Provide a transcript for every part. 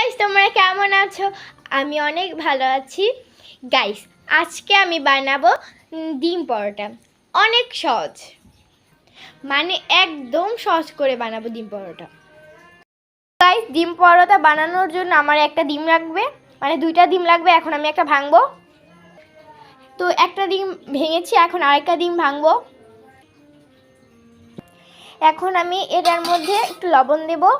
Guys, তোমরা কেমন আছো? আমি অনেক ভালো আছি। গাইস, আজকে আমি বানাবো ডিম পরোটা। অনেক সহজ, মানে একদম সহজ করে বানাবো ডিম পরোটা। গাইস, ডিম পরোটা বানানোর জন্য আমার একটা ডিম লাগবে, মানে দুইটা ডিম লাগবে। এখন আমি একটা ভাঙবো। তো একটা ডিম ভেঙেছি, এখন আরেকটা ডিম ভাঙবো। এখন আমি এটার মধ্যে একটু লবণ দেবো।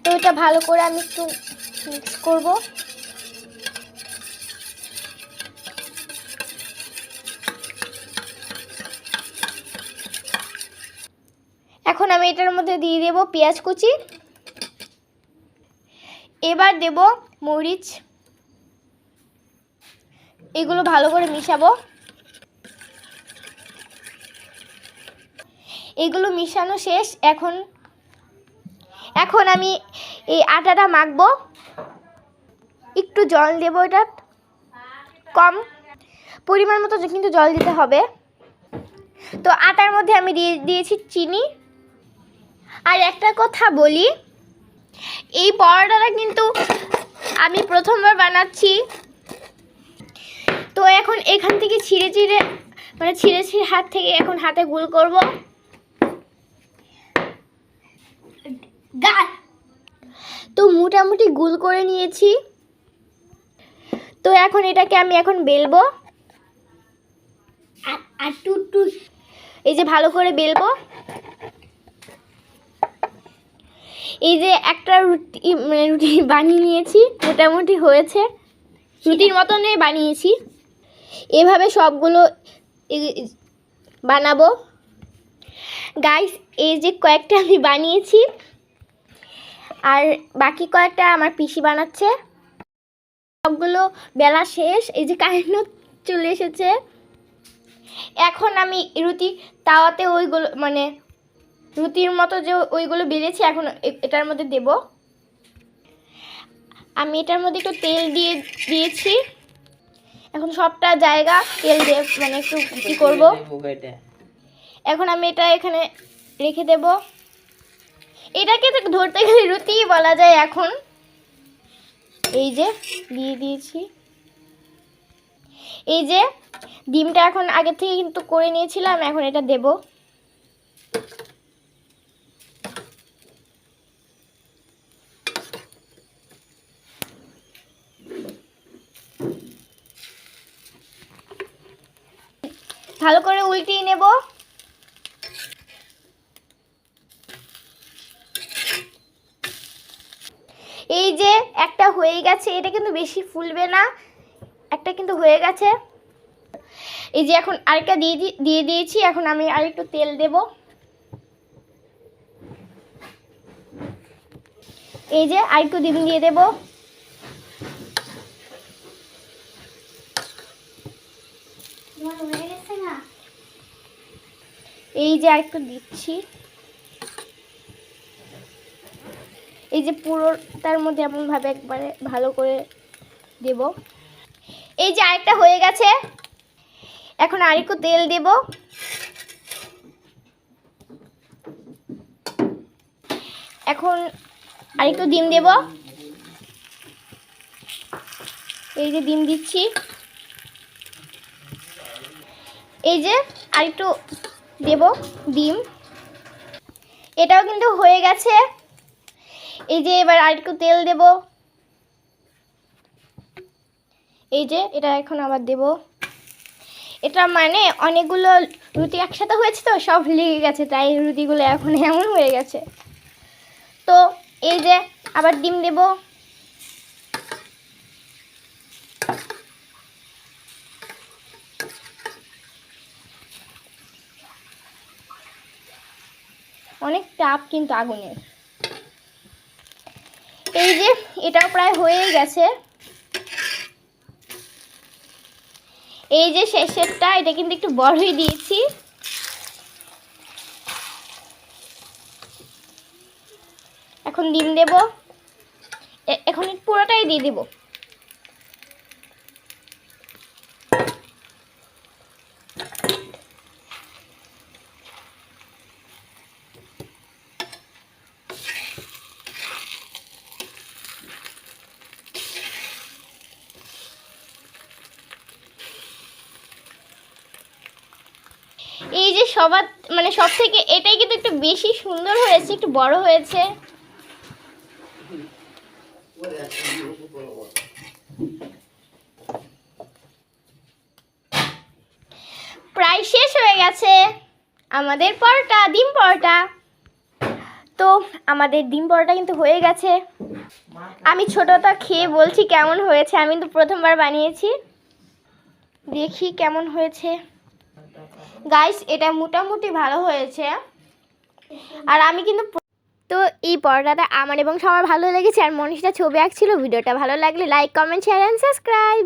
তো এটা ভালো করে আমি একটু মিক্স করব। এখন আমি এটার মধ্যে দিয়ে দেব পেঁয়াজ কুচি, এবার দেব মরিচ। এগুলো ভালো করে মিশাবো। এগুলো মিশানো শেষ। এখন আমি এই আটাটা মাখবো। একটু জল দেব, এটা কম পরিমাণ মতো কিন্তু জল দিতে হবে। তো আটার মধ্যে আমি দিয়েছি চিনি। আর একটা কথা বলি, এই পরোটাটা কিন্তু আমি প্রথমবার বানাচ্ছি। তো এখন এখান থেকে ছিঁড়ে হাত থেকে এখন হাতে গোল করব। তো মোটামুটি গোল করে নিয়েছি। তো এখন এটাকে আমি বেলবো। এই যে ভালো করে বেলবো। এই যে একটা রুটি বানিয়ে নিয়েছি, মোটামুটি হয়েছে। রুটির মতনই বানিয়েছি। এভাবে সবগুলো বানাবো। গাইস, এই যে কয়েকটা আমি বানিয়েছি, আর বাকি কয়েকটা আমার পিসি বানাচ্ছে। সবগুলো বেলা শেষ। এই যে কারেন্টও চলে এসেছে। এখন আমি রুটি তাওয়াতে ওইগুলো রুটির মতো যে ওইগুলো বেলেছি, এখন এটার মধ্যে দেব। আমি এটার মধ্যে একটু তেল দিয়েছি। এখন সবটা জায়গা তেল দিয়ে একটু কি করব। এখন আমি এটা এখানে রেখে দেব। এটাকে ধরতে গেলে রুটি বলা যায়। এখন এই যে দিয়ে দিয়েছি। এই যে ডিমটা এখন আগে থেকে কিন্তু করে নিয়েছিলাম, এখন এটা দেব। ভালো করে উল্টিয়ে নেব। এই যে একটা হয়ে গেছে, এটা কিন্তু বেশি ফুলবে না, একটা কিন্তু হয়ে গেছে। এই যে এখন আরেকটা দিয়ে দিয়েছি। এখন আমি আরেকটু তেল দেব। এই যে আরেকটু ডিম দিয়ে দেব। এই যে আরেকটু দিচ্ছি। এই যে পুরোটার মধ্যে এমনভাবে একবারে ভালো করে দেব। এই যে আরেকটা হয়ে গেছে। এখন আরেকটু তেল দেব। এখন আরেকটু ডিম দেব। এই যে ডিম দিচ্ছি। এই যে আরেকটু দেব ডিম। এটাও কিন্তু হয়ে গেছে। এই যে এবার আরেকটু তেল দেব। এই যে এটা এখন আবার দেব। এটা অনেকগুলো রুটি একসাথে হয়েছে, তো সব লেগে গেছে, তাই রুটিগুলো এখন এমন হয়ে গেছে। তো এই যে আবার ডিম দেব। অনেক তাপ কিন্তু আগুনের। এই যে এটাও প্রায় হয়ে গেছে। এই যে শেষেরটা, এটা কিন্তু একটু বড়ই দিয়েছি। এখন ডিম দেব। এখন পুরোটাই দিয়ে দেব। সবার মানে সব থেকে এটাই কিন্তু একটু বেশি সুন্দর হয়েছে, একটু বড় হয়েছে। প্রায় শেষ হয়ে গেছে আমাদের পরোটা, ডিম পরোটা। তো আমাদের ডিম পরোটা কিন্তু হয়ে গেছে। আমি ছোটটা খেয়ে বলছি কেমন হয়েছে। আমি তো প্রথমবার বানিয়েছি, দেখি কেমন হয়েছে। গাইস, এটা মোটামুটি ভালো হয়েছে। আর আমি কিন্তু তো এই পরোটাটা আমার এবং সবার ভালো লেগেছে। আর মনীষটা ছবি আঁকছিল। ভিডিওটা ভালো লাগলে like, comment, share and subscribe.